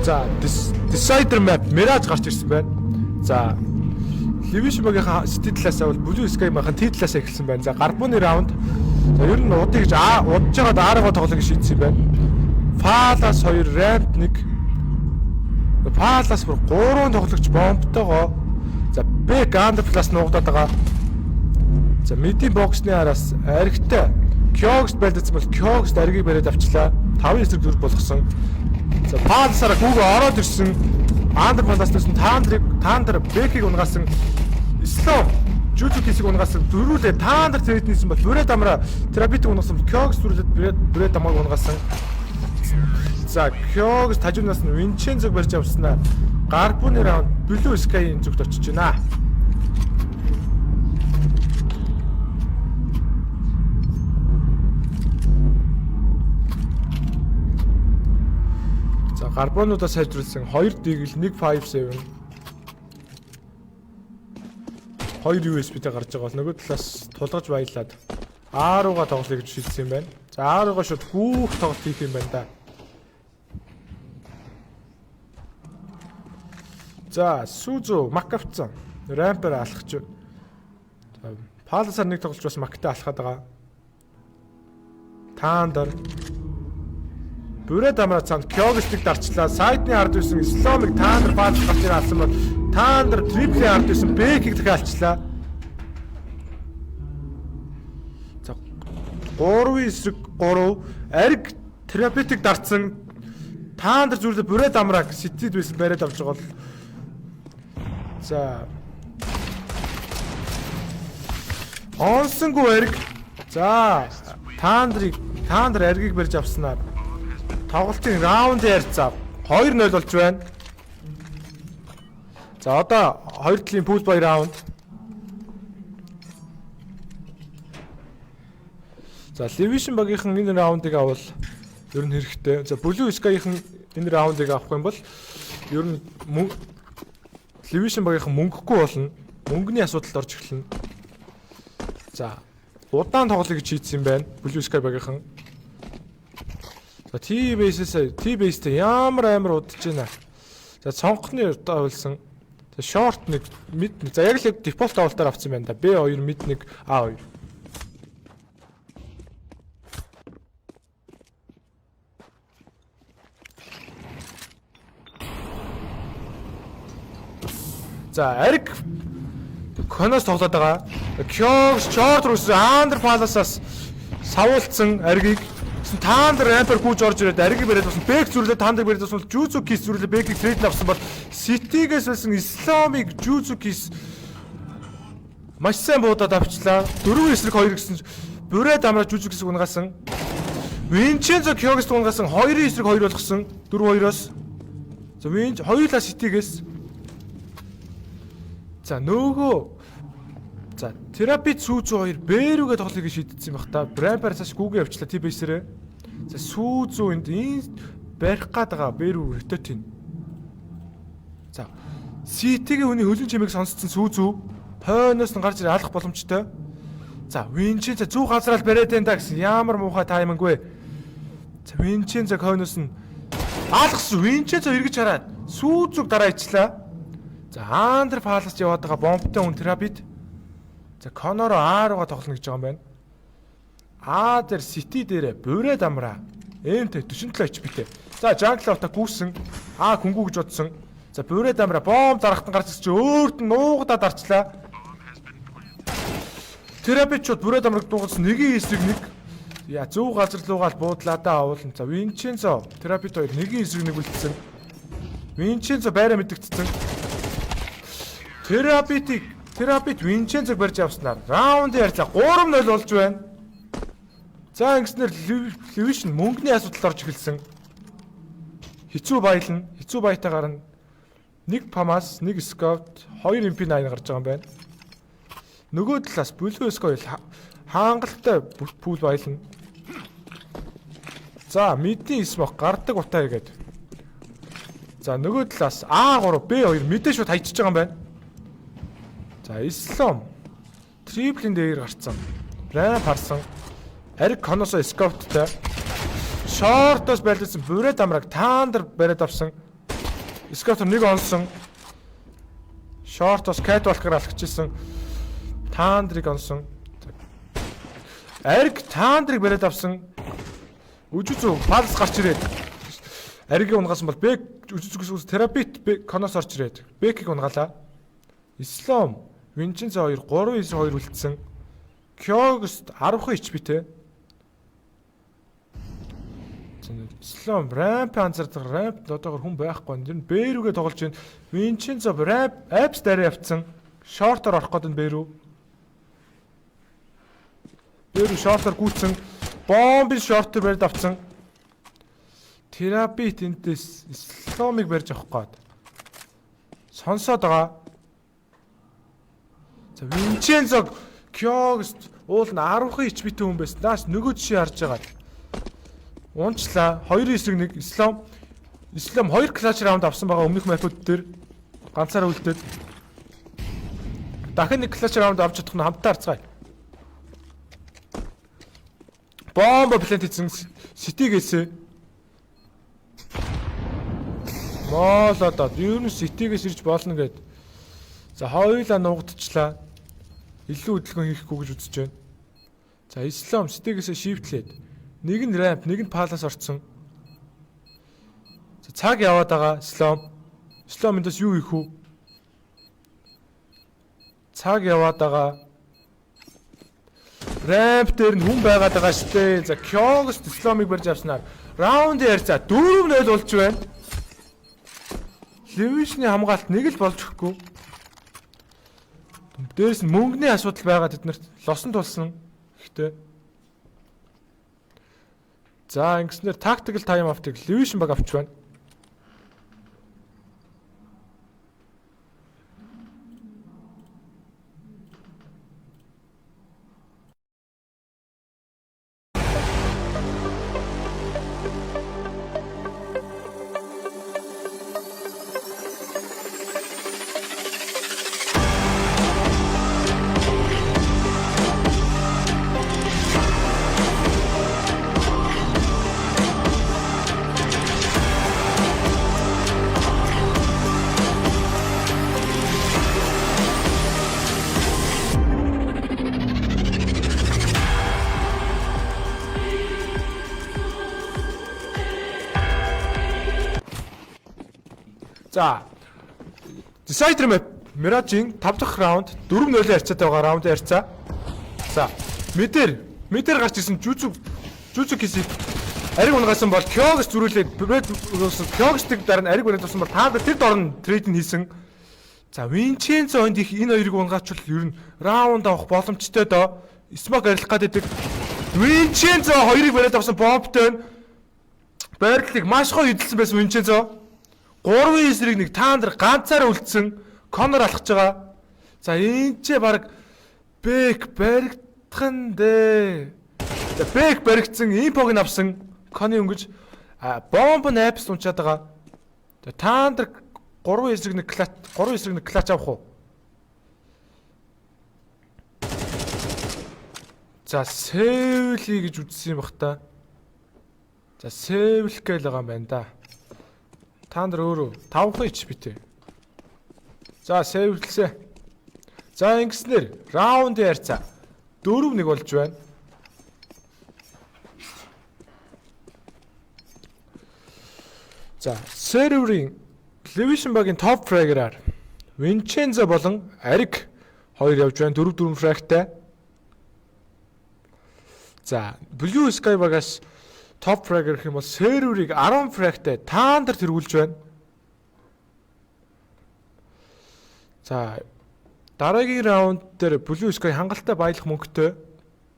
За Decider map Mirage гарч ирсэн байна. За Levish багийнхаа City талаасаа бол Blue Sky махан T талаасаа эхэлсэн байна. За гарбууны раунд. За ер нь удыг гэж удаж жагаад Ааргаа тоглох гэж шийдсэн байна. Palace 2 Ramp 1. Palace бүр 3 тоглогч бомбтойгоо. За B Gander Plus нуугдаад байгаа. За Midi box-ны араас аригтай Kyogs байлдсан бол Kyogs даргийг бариад авчлаа. 5-9 зүрх болгосон. За Palace-аараа гүүгээ ороод ирсэн. Андер Palace-аас Thunder Beck-ийг унгаасан. Slow Jujutsu-ийг унгаасан. Дөрүүлээ Thunder трейднийсэн бол бүрээ дамраа Trapit-ийг унгаасан. Kyogs дөрүүлээд бүрээ дамааг унгаасан. За Kyogs тажуунаас нь Vincenzo-г барьж авснаа. Гарбууны раунд Blue Sky-ийн зүгт очиж байна. Гарбонуудаас сайжруулсан 2 дигл 157 2 USB-тэй гарч байгаа бол нөгөө талаас тулгаж баялаад A руугаа тоглоё гэж шийдсэн юм байна. За A руугаа шууд хүүх тоглолт хийх юм байна да. За Suzu Mac авцсан. Ramp-аар алхаж. За Palace-аар нэг тоглож бас Mac-тай алхаад байгаа. Thunder бүрээ дамраа цаанд Kyogs-ийг дарчлаа. Сайдны ард байсан Slom-ыг Thunder Palace гарч ирээ алсан бол Thunder Triple ард байсан Beck-ийг дахиад алчлаа. За 3-9-3 ариг Trapit-ийг дарцсан. Thunder зүрлээ бүрээ дамраа City-д байсан бариад авч байгаа бол за онсонгүй ариг. За Thunder аргийг барьж авснаар тоглолтын раунд ярьцаа 2-0 болж байна. За одоо 2 талын pool boy раунд. За Levish багийнхан энэ раундыг авал ер нь хэрэгтэй. За Blue Sky-ийнхан энэ раундыг авах юм бол ер нь Levish багийнхан мөнгөгүй болно. Мөнгөний асуудалд орж эхэлнэ. За удаан тоглоё гэж шийдсэн юм байна. Blue Sky багийнхан. За T-base-тэй ямар амар удаж байна. За цонхны удаа болсон. За short нэг mid нэг. За яг л default авалтаар авсан байна да. B2 mid нэг A2. За ариг Коноос тоглоод байгаа. Kyogs short руусан Under Palace-аас савуулсан аригийг Thunder Ramp-аар гүйж орж ирээд ариг бариад болсон. Beck зүрлээ Thunder бариад болсон. Jujutsu-кис зүрлээ Beck-ийг трейд авсан бол City-гээс болсон Slom-ыг Jujutsu-кис маш сайн буудаад авчлаа. 4-9-2 гэсэн бүрээ дамраа Jujutsu-кис унгаасан. Vincenzo Kyogs унгаасан 2-9-2 болгосон. 4-2-оос. За хоёулаа City-гээс. За нөгөө за Trapit Suzu 2 Beru-гээ тоглоё гэж шийдсэн байх та. Ramp-аар цааш гүүгээ явчлаа T-base-рээ. За Suzu энд барих гээд байгаа Beru rotate-ийн. За City-гийн хүний хөлн чимээг сонсцсон Suzu хойноос нь гарч ирээ алах боломжтой. За Vincenzo зүү газраар бариад энэ да гэсэн ямар муухай тайминг вэ? За Vincenzo хойноос нь алгасан Vincenzo эргэж хараад Suzu-г дараа ичлаа. За Under Palace яваад байгаа бомбтой хүн Trapit. За Conor A руугаа тоглоно гэж байгаа юм байна. А дээр City дээр бүрээ дамраа. Энтэй 47 HP-тэй. За Jungle авта гүйсэн. А хүнгүү гэж бодсон. За бүрээ дамраа бомб дарахтан гарч ирсэн чи өөрт нь нуугдаад арчлаа. Trapit чууд бүрээ дамраг дуугасан нэгийн эсрэг нэг. Я зөв газар руугаал буудлаа да авуулна. За Vincenzo Trapit 2 нэгийн эсрэг нэг үлдсэн. Vincenzo байраа мэдэгдсэн. Trapit Vincenzo-г барьж авснаар раунд ярьцаа 3-0 болж байна. За ингэснээр Levish мөнгөний асуудалд орж эхэлсэн. Хэцүү баялна. Хэцүү баятаагаар нь 1 Pamas, 1 Scout, 2 MP9 гарч байгаа юм байна. Нөгөө талаас Blue Sky хаангалтай пул баялна. За мэдний smoke гардаг утаа игээд. За нөгөө талаас A3, B2 мэдээ шууд хайчиж байгаа юм байна. За Slom Triple-ийн дээр гарцсан. Ramp харсан. Ариг Conoso Scout-тай. Short-оос байлдсан бүрээ дамраг Thunder бариад авсан. Скаутер нэг онсон. Шортос Catwalk-аар алхчихсан. Таандрыг онсон. Ариг Таандрыг бариад авсан. Үжүзүү палс гарч ирээд. Аригийн унгасан бол Бек үжүзүүс терапит Конос орч ирээд. Бекийг унгаалаа. Ислам Винченцо 2 3-9-2 үлдсэн. Кёгст 10 HP-тэй. Ислам рамп анзаардаг рамп одоогор хүн байхгүй. Тэр нь Бэрүүгээ тоглож байна. Винченцо рамп апс дараа явцсан. Шортоор орох гээд нь Бэрүү. Бэрүү шортоор гүйцэн. Бомбын шортоор барьд авцсан. Терапит энтэс Исламыг барьж авах гээд. Сонсоод байгаа. За Винченцо Кёгст уул нь 10 HP-тэй хүн байсан. Наас нөгөө жишээ харж байгаа. Унчлаа 2-9-1 Ислам 2 клатч раунд авсан байгаа өмнөх мапууд дээр ганцаараа үлдээд дахин нэг клатч раунд авч чадах нь хамтаа харцгаая. Бомба плант хийсэн Ситигээс Молодод ер нь Ситигээс ирж болно гэд. За хоёулаа нуугдчихлаа. Илүү хөдөлгөөн хийхгүй гэж үзэж байна. За Ислам Ситигээс шифтлээд нэг нь рамп, нэг нь палас орцсон. За цаг яваад байгаа Ислам. Ислам эндээс юу хийх вэ? Цаг яваад байгаа. Рамп дээр нь хүн байгаад байгаа штэ. За Кёгст Исламыг барьж авснаар раунд яар за 4-0 болж байна. Левишний хамгаалт нэг л болж өгөхгүй. Дээрс нь мөнгөний асуудал байгаа тэднэрт лосон тулсан. Гэхдээ за ингэснээр tactical time out-ыг Левишн баг авч байна. За Decider map Mirage-ийн 5 дахь раунд 4-0 харьцаатай байгаа раунд харьцаа. За мэдэр гарч ирсэн жүзү кисийг ариг унгасан бол Кёгс зүрүүлээд Кёгстиг дараа нь ариг бариад авсан бол таад тэр дорн трейд нь хийсэн. За Винченцо энд их энэ хоёрыг унгаачвал ер нь раунд авах боломжтой доо. Смок арилах гэдэг. Винченцо хоёрыг бариад авсан бомбтой байрлалыг маш гоё хөдөлсөн байсан Винченцо. 3-9-1 таандар ганцаараа үлдсэн. Конор алхаж байгаа. За энэ ч баг Бек баригдхан дээ. За Бек баригдсан, импог нь авсан. Коны өнгөж бомб нь апс унчаад байгаа. За таандар 3-9-1 клатч авах уу? За Севли гэж үзсэн юм бах та. За Севл гээл байгаа юм байна да. Таандар өөрөө 5 HP-тэй. За сэвэрлсэн. За ингэснээр раунд ярьцаа 4-1 болж байна. За серверийн Levision багийн топ фрагераар Vincenzo болон Arik 2 явж байна. 4-4 фрагтай. За Blue Sky багаас топ фрагер гэх юм бол серверийг 10 фрагтай таандар тэргүүлж байна. За дараагийн раунд дээр Blue Sky хангалттай баялах мөнгөтэй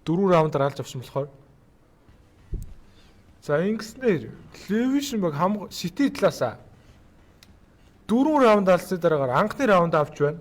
4 раундаар алж авсан болохоор. За ингэснээр Levision баг City талаасаа 4 раунд алсны дараагаар анхны раунд авч байна.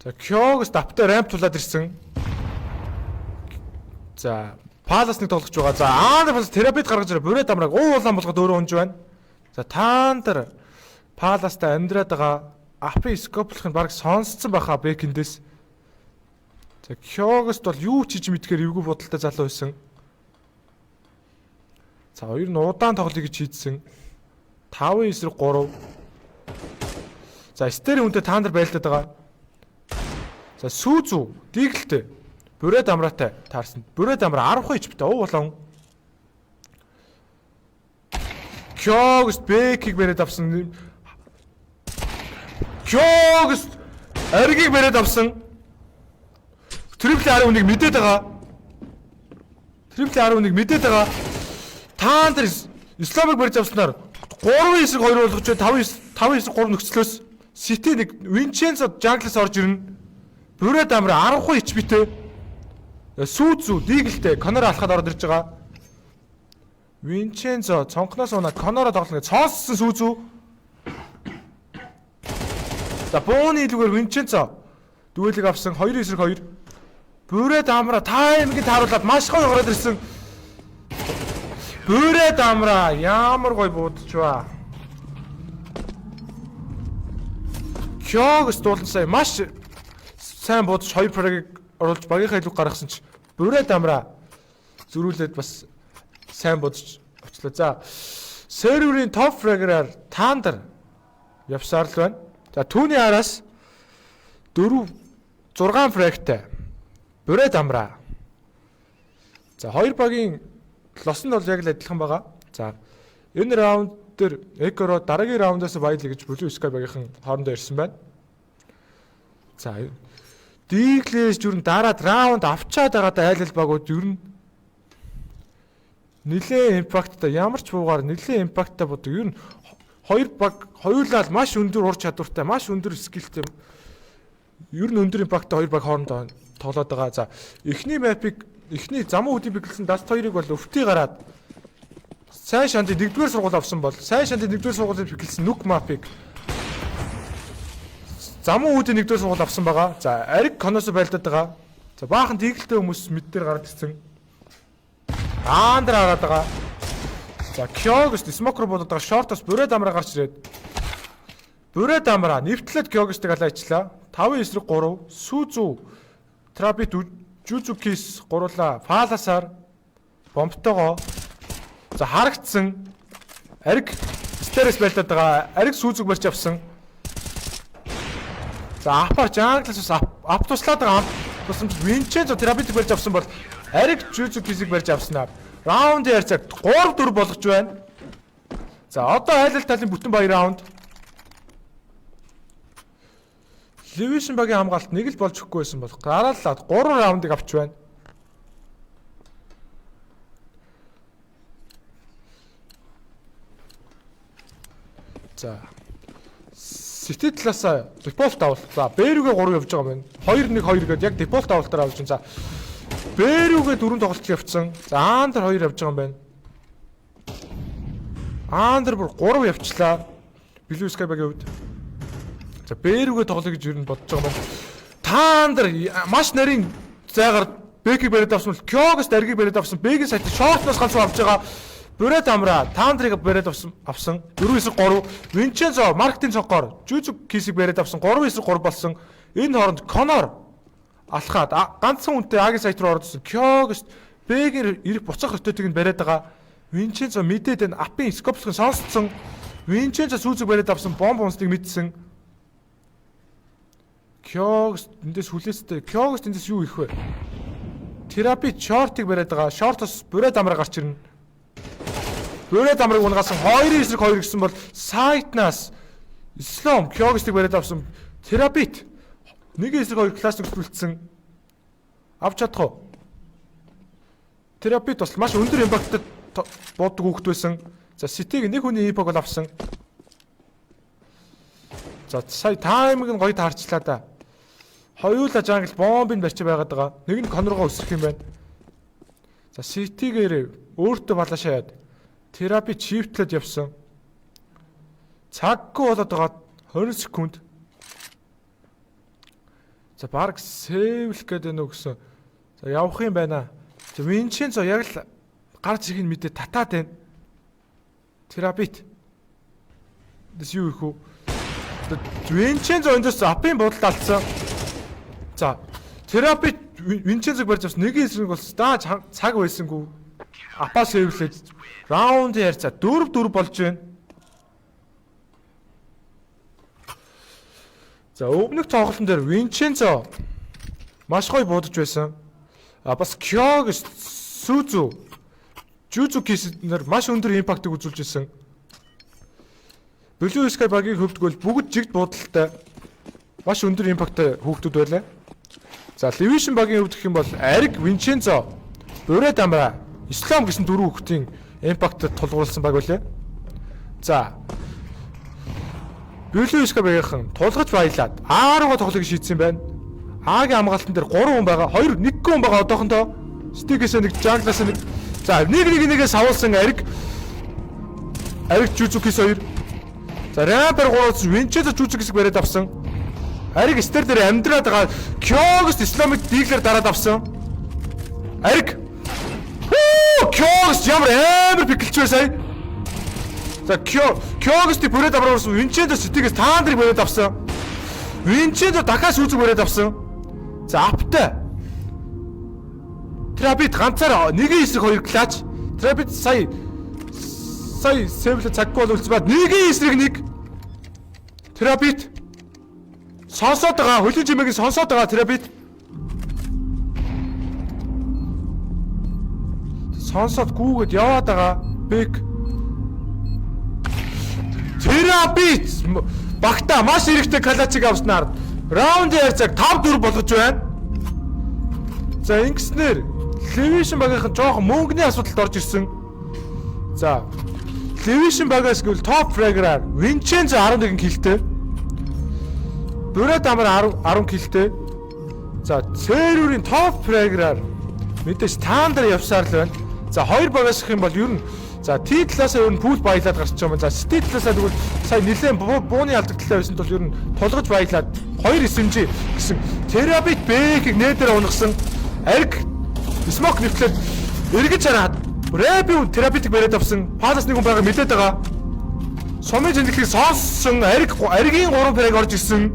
За Кёгс давтаа рамп тулаад ирсэн. За Палас нэг тоглож байгаа. За Андер бас терапит гаргаж ирээ. Бүрээ дамраг уулан болгоод өөрөө унж байна. За Тандер Паластай амьдраад байгаа. Апи скоплох нь баг сонсцсон баха бэкэндээс. За Кёгст бол юу ч хийж мэдхээр эвгүй бодолтой залуу байсан. За хоёр нь удаан тоглоё гэж шийдсэн. 5-9-3. За Стерийн үнтэй Тандер байлдаад байгаа. За Сүзүү дигэлтэй. Бүрээ дамраатай таарсан. Бүрээ дамраа 10 HP та болон. Кёгст бэкийг бэрээд авсан. Кёгст аргийг бэрээд авсан. Трипл 11 мэдээд байгаа. Трипл 11 мэдээд байгаа. Тандер Исламыг барьж авснаар 3-9-2 болгож 5-9-3 нөхцлөөс Сити нэг Винченцо Жанглас орж ирнэ. Бүрээ дамраа 10 HP-тэй. Сүзүү дигэлтэй Конор алхаад ороод ирж байгаа. Винченцо цонхноос унаа Коноро тоглоно гэж цооссон Сүзүү. За бууны илүүгээр Винченцо дүүлэг авсан 2-2. Бүрээ дамраа таймыг тааруулаад маш гоё гараад ирсэн. Бүрээ дамраа ямар гоё буудчихваа. Кёгс дуулсан маш сайн буудаж 2 фрагийг оруулж багийнхаа илүү гаргасан ч бүрээ дамраа зөрүүлээд бас сайн бодож очлоо. За серверийн топ фрагераар Тандер явсаар л байна. За түүний араас 4-6 фрагтай бүрээ дамраа. За хоёр багийн лос нь бол яг л адилхан байгаа. За энэ раунд дээр Экоро дараагийн раундаас баялаа гэж Blue Sky багийнхан хоорондоо ирсэн байна. За Диглэс юу н дараад раунд авчаад байгаадаа айл багууд юу н нилээ импакттай ямар ч буугаар нилээ импакттай бодог. Юу н хоёр баг хоёулаа маш өндөр ур чадвартай, маш өндөр скиллтэй. Юу н өндөр импакттай хоёр баг хоорондоо тоглоод байгаа. За эхний мапыг эхний замун үдийн биглсэн Dust 2-ыг бол өвтий гараад сайн шанти 1-р сургууль авсан бол сайн шанти 1-р сургуулийн биглсэн нүк мапыг замун үүдийн 1-р сургууль авсан байгаа. За ариг коноос байлдаад байгаа. За баахан дигэлтэй хүмүүс мэд дээр гараад ирсэн. Андер хараад байгаа. За Кёгст смокер болоод байгаа. Шортос бүрээ дамраа гарч ирээд. Бүрээ дамраа нэвтлээд Кёгстыг алаачлаа. 5-9-3 Сүзүү Трапит Жужукис гурлаа. Паласаар бомбтойгоо. За харагдсан. Ариг стерес байлдаад байгаа. Ариг Сүзүүг барьж авсан. За апар Жанглас ап туслаад байгаа тусамж Винченцо терапитик барьж авсан бол ариг Жужукисийг барьж авснаар раунд ярьцаг 3-4 болгож байна. За одоо айлал талын бүтэн баяр раунд. Левишн багийн хамгаалалт нэг л болж өгөхгүй байсан бол гараалаад 3 раундыг авч байна. За Сити талаасаа дефолт авалтлаа. Бэрүүгээ 3 явж байгаа юм байна. 2-1-2 гээд яг дефолт авалтаар авч байна. За Бэрүүгээ 4 тоглолт явцсан. За Андер 2 явж байгаа юм байна. Андер бүр 3 явчлаа. Blue Sky багийн хувьд. За Бэрүүгээ тоглоё гэж юу н бодож байгаа юм байна. Тандер маш нарийн зайгаар Бэкийг бариад авсан бол Кёгст аргийг бариад авсан. Бэгийн сайт шортноос ганц авч байгаа. Бүрээ дамраа Тандрыг бариад авсан 4-9-3 Винченцо маркетинг цонхоор Жужукисийг бариад авсан 3-9-3 болсон. Энэ хооронд Конор алхаад ганцхан үнэтэй Агийн сайт руу орсон. Кёгст Бэгээр ирэх буцах өтөтийг нь бариад байгаа. Винченцо мэдээд энэ апын скоплохын сонсцсон. Винченцо Сүзэг бариад авсан бомб унстыг мэдсэн. Кёгст эндээс хүлээстэй. Кёгст эндээс юу их вэ? Терапи шортыг бариад байгаа. Шортос бүрээ дамраа гарч ирнэ. Бүрээ дамрыг унгасан 2-9-2 гэсэн бол сайтнаас Ислам Кёгстыг бариад авсан терапит 1-9-2 классик төлөвлөсөн авч чадах уу? Терапит бас маш өндөр импакттай боддог хүүхэд байсан. За Ситиг нэг хүний импакт бол авсан. За сая таймыг нь гоё таарчлаа да. Хоёулаа жангл бомбыг барьж байгаад байгаа. Нэг нь Коноргоо өсрөх юм байна. За Ситигээр өөртөө балаа шаяад терапи чифтлээд явсан. Цаггүй болоод байгаа 20 секунд. За баг сэвлэх гэдэг нөө гэсэн. За явах юм байна. За Винченцо яг л гарч ирэх нь мэдээ татаад байна. Терапит. Дэс юу их үү? Винченцо эндээс апын бодолд алдсан. За терапит Винченцог барьж авсан нэг эсрэг бол даа цаг байсангүй. Апаас хэвлээд раунд ярьцаа 4-4 болж байна. За өвнөх тоглолтын дээр Винченцо маш гоё буудаж байсан. Бас Кёг Сузу Жужукис нар маш өндөр импактыг үзүүлж ирсэн. Blue Sky багийн хөвд бол бүгд жигд буудалтай маш өндөр импакттай хүүхдүүд байлаа. За Levision багийн хөвд гэх юм бол Ариг, Винченцо, Буред Амра, Ислам гэсэн дөрвөн хүүхдийн импактад тулгуурласан баг байлаа. За Blue Sky багийнхан тулгаж баялаад А руугаа тоглохыг шийдсэн байна. А-гийн хамгаалтан дээр 3 хүн байгаа. 1 хүн байгаа одоохондоо. Стигээс нэг, Джанглаас нэг. За нэгээс авуулсан Ариг Жужукис 2. За Рампер 3-аас Винченцо Жужукисыг бариад авсан. Ариг стер дээр амьдраад байгаа. Кёгс Исламик диглэр дараад авсан. Ариг. Кёгс ямар амар пиклч байсан. За Кёгс ти бүрээд аваад Винченцо Ситигээс таандрыг бариад авсан. Винченцо дахиад Сүүзэг бариад авсан. За аптай. Терапит ганцаар 1-9 2 клач. Терапит сая сэвлэ цаг гол үлцбаад 1-9 1. Терапит сонсоод байгаа хөлийн жимэгийг сонсоод байгаа терапит. Сонсоод гүүгээд яваад байгаа. Бэк. Терапит багта маш хэрэгтэй калачиг авснаар раунд ярьцаг 5-4 болгож байна. За ингэснээр Levision багийнхан жоохон мөнгөний асуудалд орж ирсэн. За Levision багаас гэвэл топ фраграар Винченцо 11 киллтэй. Буред Амра 10 киллтэй. За Цэрүүрийн топ фраграар мэдээж таандар явсаар л байна. За хоёр багаас гэх юм бол ер нь за T-клаасаа ер нь пул баялаад гарч байгаа юм. За T-клаасаа тэгвэл сая нэлээд бууны алдагдлаа байсан тул ер нь тулгаж баялаад 2 SMG гэсэн терабит бэкийг нээдээр унгасан. Ариг смок нэвтлээд эргэж хараад рэби терапитик бариад авсан. Палас нэг хүн байгаа мэдээд байгаа. Сумын зэндэглийг сонссон Аригийн 3 фраг орж ирсэн.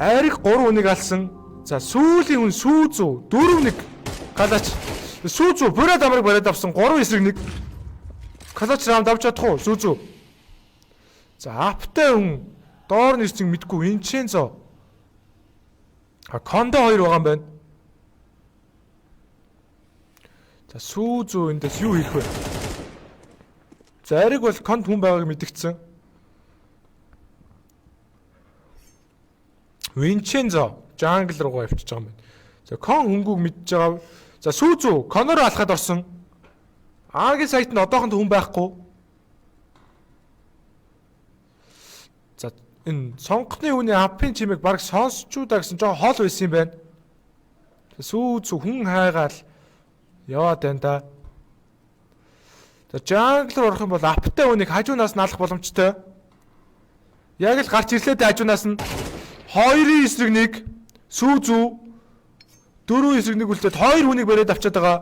Ариг 3 хүнийг алсан. За сүүлийн хүн Сүүзүү 4-1 галач. Сүүзүү Буред Амрыг бариад авсан 3 эсрэг 1. Галач раунд авч чадах уу Сүүзүү? За аптай хүн доор нэрцэг мэдгүй Винченцо. Кондо 2 байгаа юм байна. За Сүүзүү эндээс юу хийх вэ? За Ариг бол конд хүн байгааг мэдгдсэн. Винченцо жангл руугаа явчихж байгаа юм байна. За кон хөнгөг мэдж байгаа. За Сүүзүү конороо алхаад орсон. Агийн сайт нь одоохонд хүн байхгүй. За энэ сонгохны үний апын чимээг баг сонсчуудаа гэсэн жоо хоол байсан юм байна. Сүүзүү хүн хайгаал яваад байна да. За жангл орох юм бол аптай үнийг хажуунаас нь алах боломжтой. Яг л гарч ирлээ хажуунаас нь 2 эсрэг 1 Сүүзүү 4 эсрэг 1 үлдээд 2 хүнийг бариад авчаад байгаа.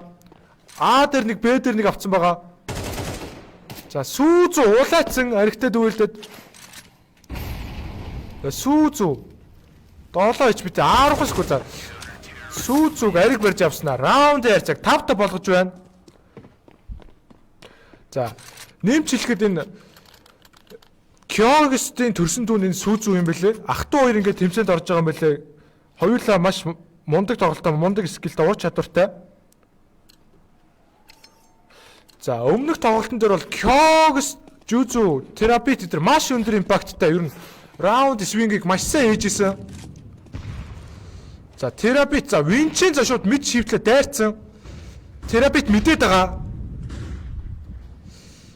А дээр 1 Б дээр 1 авцсан байгаа. За Сүүзүү улаацсан аригтай дүүлдээд Сүүзүү 7 HP-тэй 10 хэсгүү за. Сүүзүүг ариг барьж авснаа раунд ярьцаг 5-та болгож байна. За нэмж хэлэхэд энэ Кёгстийн төрсөн дүүн энэ Сүүзүү юм бэлээ. Ах トゥ хоёр ингээд тэмцээнд орж байгаа юм бэлээ. Хоёулаа маш мундаг тоглолтоо, мундаг скиллтэй, ур чадвартай. За өмнөх тоглолтын дээр бол Кёгс, Жужу, терапит дээр маш өндөр импакттай ер нь раунд свингийг маш сайн ээжсэн. За терапит за Винченцо шууд мэд шивтлээ дайрцсан. Терапит мэдээд байгаа.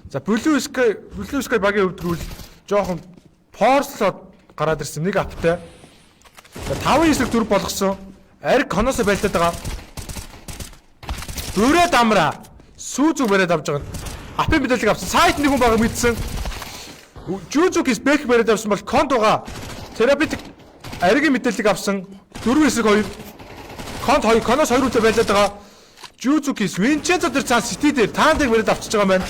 За Blue Sky багийн өвдгүүл жоохон форслоод гараад ирсэн нэг аптай. За 5 эсрэг 4 болгосон. Ариг коноосоо байлтаад байгаа. Буред Амра Сүүзүү бариад авч байгаа. Апын мэдээлэл авсан. Сайт нэг хүн байгаа мэдсэн. Жужукис бэк бариад авсан бол кондуга Терапевтик аригийн мэдээллийг авсан 4-2 Коноос 2 үлээ байлаад байгаа. Жузукис Винченцо дээр цаан Сити дээр таандыг бариад авчиж байгаа юм байна.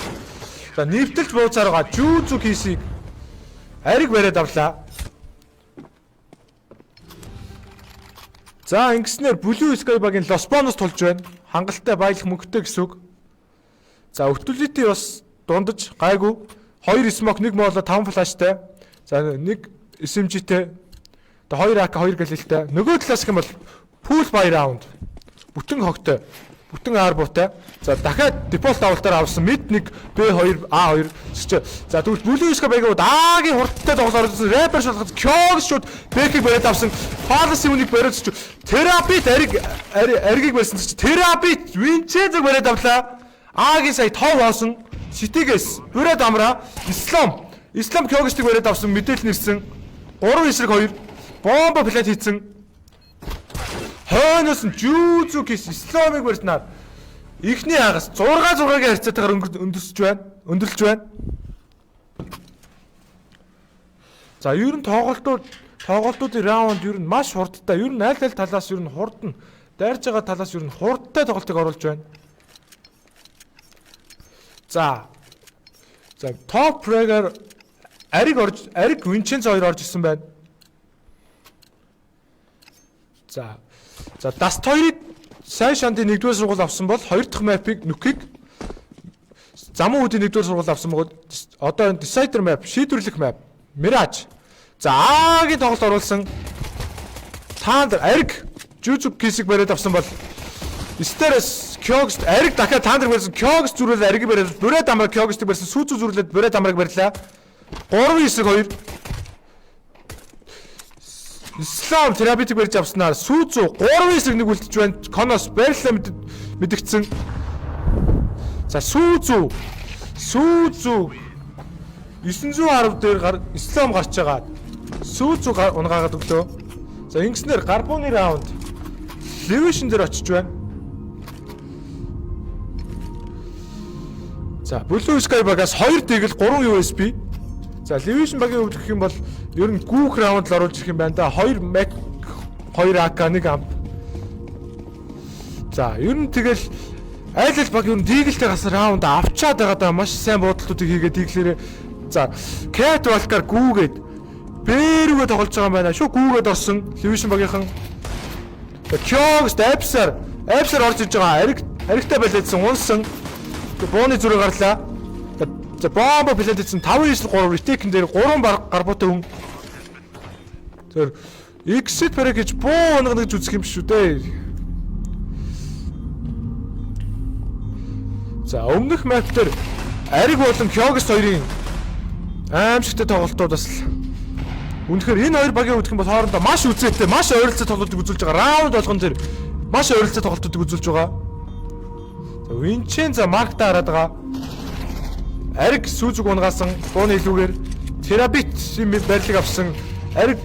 За нэвтэлж бууцаар байгаа Жузукисийг ариг бариад авлаа. За ингэснээр Blue Sky багийн Los Bonos тулж байна. Хангалттай баялах мөнгөтэй гэсэн үг. За Utility бас дундаж гайгүй. 2 smoke 1 моло 5 flashтай. За 1 SMG-тэй. Тэгээ 2 AK 2 галилтай. Нөгөө талаас гэх юм бол pool buy round. Бүтэн хогтой. Бүтэн арбуутай. За дахиад default давалтаар авсан mid 1 B2 A2 чи. За тэгвэл Blue Sky багууд А-гийн хурдтай тоглоор орсон. Rapper шалгаж Kyogs шууд Beck-ийг бариад авсан. Palace үнийг бариад чи. Terapit аригийг барьсан чи. Terapit Vincenzo бариад авлаа. А-гийн сая тов хоосон. City-гээс бүрээд амраа. Ислам Kyogs-ийг бариад авсан. Мэдээлэл нэрсэн. 3-2 бомба плат хийсэн. Хойноос нь Жузукис Исламыг барьснаар ихний хагас 6-6-гийн харьцаатайгаар өндөрлөж байна. За ер нь тоглолтуудын раунд ер нь маш хурдтай. Ер нь аль талаас ер нь хурдна. Дайрж байгаа талаас ер нь хурдтай тоглолтыг оруулж байна. За топ фрэгэр ариг Винченцо 2 орж ирсэн байна. За Даст 2-ыг сайн шандын 1-р сургууль авсан бол 2 дахь мапыг нүхийг замун үүдийн 1-р сургууль авсан бол одоо энэ Decider map, шийдвэрлэх map, Mirage. За А-гийн тоглолт оруулсан Thunder ариг Juzukis-ийг бариад авсан бол Steres Kyogs ариг дахиад Thunder барьсан Kyogs зүрхлээ ариг бариад бүрээд амраг Kyogs-ийг барьсан Сүүцүү зүрхлээд бүрээд амраг барьлаа. 3-2 Ислам терапевтик барьж авснаар Сүүцүү 3-1 үлдэж байна. Коноос байрлалаа мэдгдсэн. За Сүүцүү 910 дээр Ислам гарч байгаа. Сүүцүү унгаагаад өглөө. За ингэснээр гарбууны раунд Levision дээр очиж байна. За Blue Sky багаас 2 дээгэл 3 USB. За Levision багийн хувьд гэх юм бол ер нь гүүх раунд л оруулж ирэх юм байна да. 2 Mac 2 AK 1 amp. За ер нь тэгэл айл баг ер нь дийгэлтэй гас раунд авчаад байгаа да. Маш сайн буудалтуудыг хийгээд дийглэрээ. За Cat Walker гүүгээд бэрүүгээ тоглож байгаа юм байна. Шүү гүүгээд орсон Levision багийнхан. Kyogs Absar орж иж байгаа. Аригтай байлаадсан унсан. Бооны зүрэ гарлаа. За бомба плантсэн 5-9-3 retake дээр 3 гарбуутай хүн. Тэр exit package боо нэг үзэх юм шүү дээ. За өмнөх map дээр ариг болон Kyogs 2-ын аимшигтай тоглолтууд бас үнэхээр энэ хоёр багийн үдх юм бол хоорондоо маш үзээтэй, маш ойролцоо тоглолтыг үзүүлж байгаа. Раунд болгон тэр маш ойролцоо тоглолтуудыг үзүүлж байгаа. За Vincenzo маркта хараад байгаа. Ариг сүүзэг унгаасан бууны илүүгээр терапит барилыг авсан ариг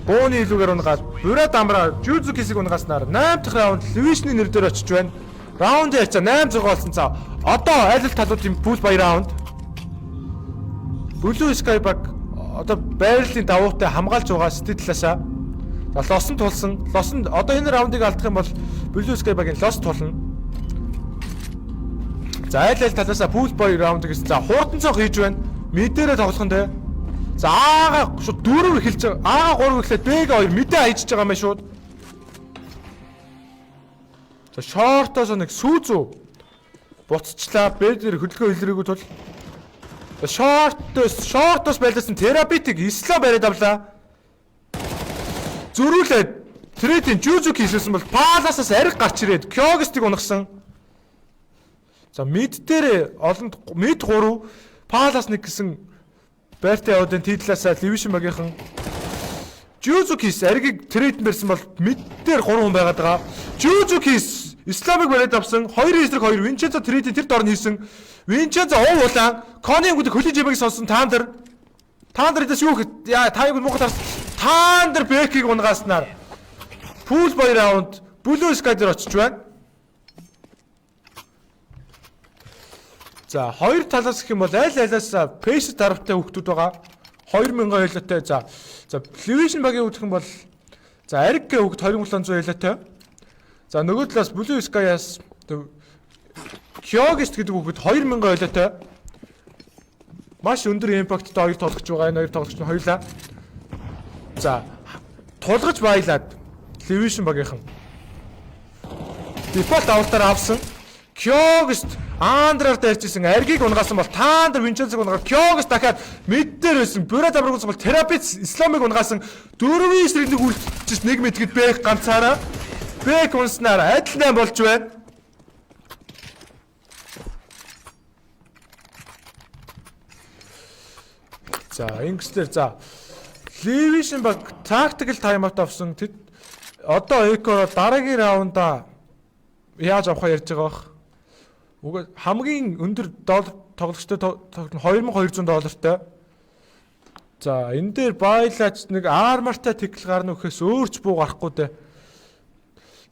бууны илүүгээр унгаад бүрээд амраа Juzukis-ийг унгааснаар 8 дахь раунд Levision-ийн нэр дээр очиж байна. Раундын хацаа 8-6 болсон. За одоо аль талуудын pool buy раунд Blue Sky баг одоо байрлалын давуутай хамгаалж байгаа City талаасаа. За лосон тулсан. Лосон одоо энэ раундыг алдах юм бол Blue Sky багийн лос тулна. За айл талаасаа pool buy раунд гэсэн. За хурдан цог хийж байна. Мэдээрээ тоглох нь те. За Аагаа шууд 4 эхэлж байгаа. Аагаа 3 эхлээд Б2 мэдээ хайжж байгаа мэй шууд. За шортоос нэг сүүзүү буцчлаа. Б2 хөдөлгөөн илрээгүй тул. Шортоос байлдсан терапитик Ислам бариад авлаа. Зөрүүлээд Трэдийн Juzukis хийсэн бол Palace-аас ариг гарч ирээд Kyogs-ыг унгасан. За мид дээр олонд мид 3 Palace нэг гэсэн байртай яваад тийдлаасаа Levision багийнхан Juzukis аригийг Трэдэн барьсан бол мид дээр 3 хүн байгаад байгаа. Juzukis Исламыг бариад авсан 2-2 Vincenzo Трэдийн тэр дорн хийсэн. Vincenzo уулаа Коны гүдэг хөлийн жимийг сонсон Thunder эдээс юу гэд яа тайг муухай тарс Thunder Beck-ийг унгааснаар pool buy round Blue Sky дээр очиж байна. За хоёр талаас гэх юм бол аль алаас pace дарвтай хүүхдүүд байгаа. 2000 хайлттай. За Levision багийн хөвдөх юм бол за Ариг хөвд 2700 хайлттай. За нөгөө талаас Blue Sky-аас Kyogeist гэдэг хөвд 2000 хайлттай. Маш өндөр импакттай хоёр тоглогч байгаа. Энэ хоёр тоглогч нь хоёулаа. За тулгаж баялаад Levision багийнхан дефолт авалтаар авсан. Kyogeist Андраар дайрчсэн Аргийг унгасан бол Таандр Винченцог унгаад Kyogeist дахиад мэд дээр байсан. Бурад амрагсан бол Terapit Исламыг унгасан 4-ийн сэргэлэг үлдчихс 1 мэдгэд бэк ганцаараа бэк унснаар адил 8 болж байна. За ингэслэр за Levision баг tactical timeout авсан. Одоо Echo дараагийн раунда яаж авахаа ярьж байгаа бах. Уг хамгийн өндөр доллар тоглогчтой $2200. За энэ дээр байлаач нэг армартай тикл гарна гэхээс өөрч буу гарахгүй дээ.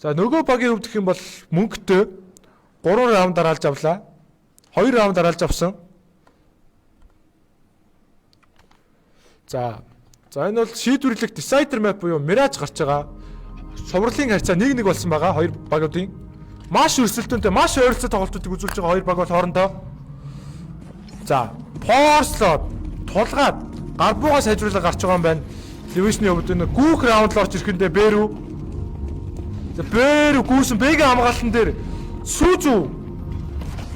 За нөгөө багийн хувьд гэх юм бол мөнгөтэй 3 раундаар алж авлаа. 2 раундаар алж авсан. За энэ бол шийдвэрлэх decider map буюу Mirage гарч байгаа. Соврлын харьцаа 1-1 болсон байгаа хоёр багуудын. Маш өрсөлдөөнтэй, маш ойролцоо тоглолтуудыг үзүүлж байгаа хоёр баг бол хоорондоо. За, Force-лоод тулгаад гар буугаа сайжруулах гарч байгаа юм байна. Levision-ийн хувьд энэ гүүх раунд л орж ирэхэндээ Бэрүү. За, Бэрүү гүүсэн Бэгийн хамгаалтан дээр Сүзүү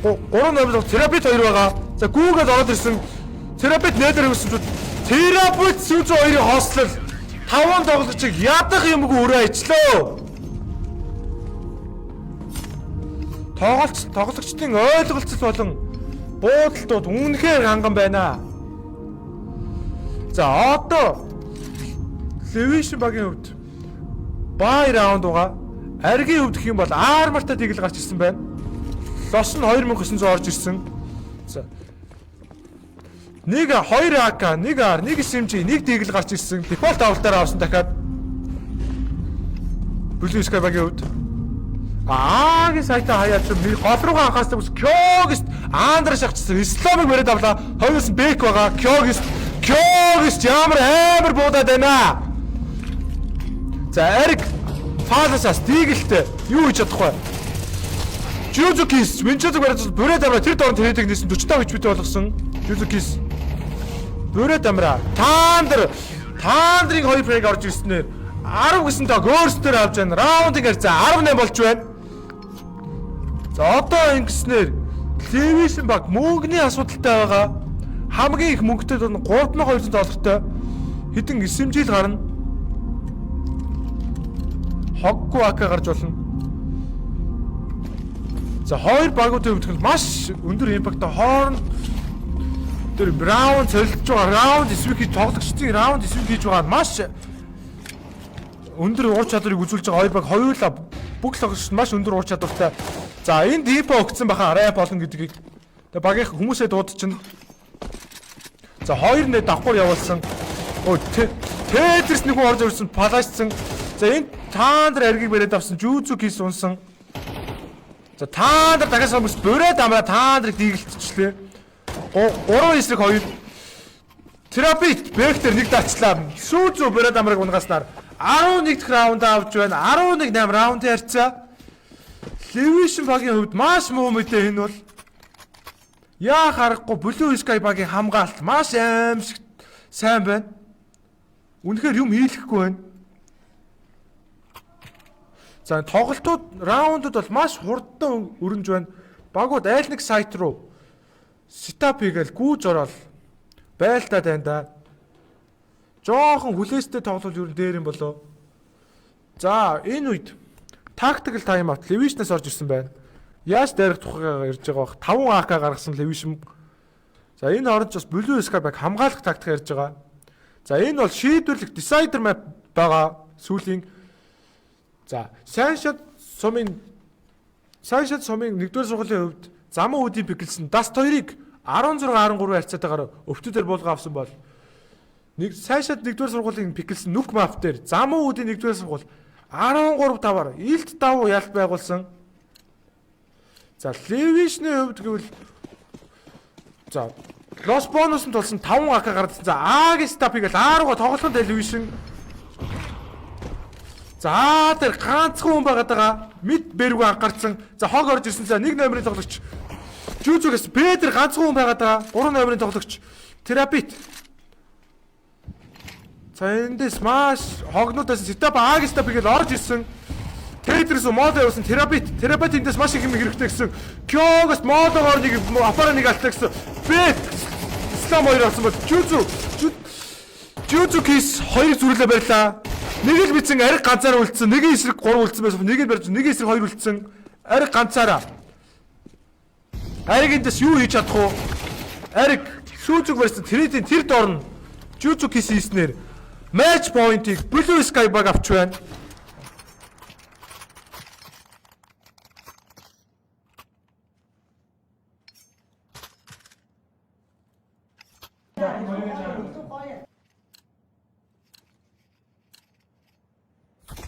3-0 Terapit 2 байгаа. За, гүүгээд ороод ирсэн Terapit нээдэр өгсөн чинь Terapit Сүзүү 2-ын хослол 5 тоглогчийг ядах юмгүй өрөө ичлөө. Тоглогчдын ойлголцол болон буудалтууд үнэхээр ханган байна. За одоо Levision багийн хувьд бай раунд байгаа. Аргийн хувьд гэх юм бол армартай тэгэл гарч ирсэн байна. Лос нь 2900 орж ирсэн. За нэг 2 AK, 1 R, 1 SMG, 1 тэгэл гарч ирсэн. Дефолт авалтаар авсан дахиад Blue Sky багийн хувьд аагийн сайтаа хаяад би гол руугаа анхаасдаг ус Kyogeist Андра шахчихсан. Исламыг бариад авлаа. Хоёроос нь Бэк байгаа. Kyogeist ямар буудаад байна. За Ариг Фаласаас дигэлтэй юу хийж чадахгүй. Juzukis Винченцог бариад бүрээд амраа тэр дорн тэрэг нээсэн 45 HP болгосон. Juzukis бүрээд амраа Таандрын 2 фрэг орж ирснээр 10 гэсэн тоо гөрстөр авч байна. Раундын харьцаа 18 болж байна. За одоо ингэснээр Levision баг мөнгөний асуудалтай байгаа. Хамгийн их мөнгөтэй бол $3200 хэдэн SMG-л гарна. Хоггүй AK гарч болно. За хоёр багуудын хувьд маш өндөр импакттай хооронд тэр раунд солилцож байгаа. Раунд switch хийж тоглогчдын раунд switch хийж байгаа маш өндөр уур чадварыг үзүүлж байгаа хоёр баг хоёулаа бүх тоглогчид маш өндөр уур чадвартай. За энэ дипо өгсөн баха арай болно гэдгийг тэгээ багийнх хүмүүсээ дуудчихна. За хоёр нэт давхар явуулсан. Tetris нэг хүн орж ирсэн палашсан. За энэ Таандр Аргийг бариад авсан Juzukis унсан. За Таандр дахиад самбс бүрээд амраа Таандрыг дигэлтчихлээ. 3 эсрэг 2 Terapit Бэктер нэг дачлаа. Сүзүү бүрээд амраг унгаснаар 11 дахь раунд авч байна. 11-8 раундын харьцаа. Levision багийн хувьд маш муу мэдээ энэ бол яа харахгүй Blue Sky багийн хамгаалалт маш аимшиг сайн байна. Үнэхээр юм хийлэхгүй байна. За тоглолтууд раундууд бол маш хурдан өрнөж байна. Багууд айл нэг сайт руу сетап хийгээл гүйж ороод байлтаад байна да. Жохон хүлээстэй тоглол юу дээр юм болоо. За энэ үед tactical timeout Levision-аас орж ирсэн байна. Яаж дайрах тухайгаа ярьж байгаа бах 5 AK гаргасан Levision. За энэ оронд ч бас Blue Sky баг хамгаалах тактик ярьж байгаа. За энэ бол шийдвэрлэх decider map байгаа сүүлийн. За Sunshot сумын 1-р сургуулийн хувьд замун үүдийн пиклсэн Dust 2-ыг 16-13 харьцаатайгаар өвтөдөр буулга авсан бол нэг Sunshot 1-р сургуулийн пиклсэн нүк map дээр замун үүдийн 1-р сургууль 13-5-аар илт давуу ялт байгуулсан. За Levision-ийн хувьд гэвэл за Лос бонус нь тулсан 5 АК гардсан. За А-гийн стап хийгээл А руугаа тоглохын телевизэн. За тэр ганцхан хүн байгаад байгаа. Мид бэргүй анхаарсан. За хог орж ирсэн. За 1 номерын тоглогч. Жүжигээс Б тэр ганцхан хүн байгаад байгаа. 3 номерын тоглогч. Терапит. За эндээс маш хогнуудаас стап А-гийн стап хийгээл орж ирсэн. Тэдрээс модо явуулсан терапит. Терапит эндээс маш их юм хэрэгтэй гэсэн. Кёгоос модогоор нэг аппарат нэг алтай гэсэн. Б Слам хоёр авсан бол Жүзү кейс хоёр зүрлээ барьлаа. Нэг л бицэн ариг ганцаараа үлдсэн. Нэг эсрэг 3 үлдсэн байсан. Нэг л барьж, нэг эсрэг 2 үлдсэн. Ариг ганцаараа. Ариг эндээс юу хийж чадах вэ? Ариг сүүзэг барьсан. Тэрийн тэр дорн Жүзү кейс хийснээр матч point-ийг Blue Sky баг авч байна.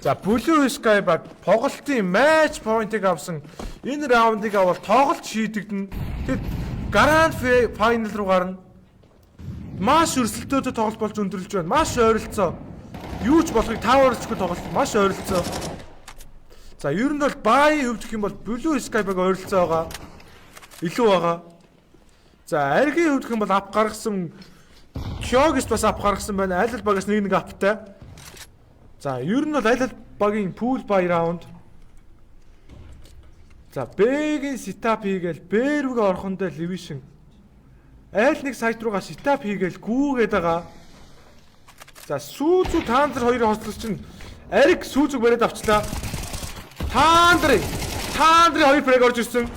За Blue Sky баг тоглолтын матч point-ыг авсан. Энэ раундыг авал тоглолт шийдэгдэнэ. Тэгэд Grand Final руу гарна. Маш өрсөлдөөтэй тоглолт болж өндөрлөж байна. Маш ойролцоо. Юу ч болохыг тааварлцгүй тоглолт маш ойролцоо. За ер нь бол бай өвдөх юм бол Blue Sky баг ойролцоо байгаа. Илүү байгаа. За аргийн өвдөх юм бол ап гаргасан. Кёгс бас ап гаргасан байна. Аль аль багаас нэг аптай. За ер нь бол аль аль багийн пул бай раунд. За Б-гийн сетап хийгээл Б рүүгээ орохондоо левишн. Айл нэг сайт руугаа сетап хийгээл гүүгээд байгаа. За сүүзүү таандар хоёрын хослол чинь ариг сүүзүүг бариад авчлаа. Таандрын хоёр фрэг орж ирсэн.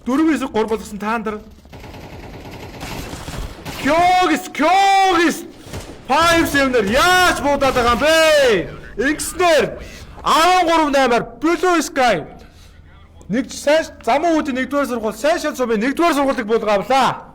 4-3 болгосон таандар. Кёгс 5-7-ээр яаж буудаад байгаа юм бэ? Ингэснээр 13-8-аар Blue Sky нэг сайн замун үүдийн 1-р сургууль сайн шал сумын 1-р сургуулийг буулгавлаа.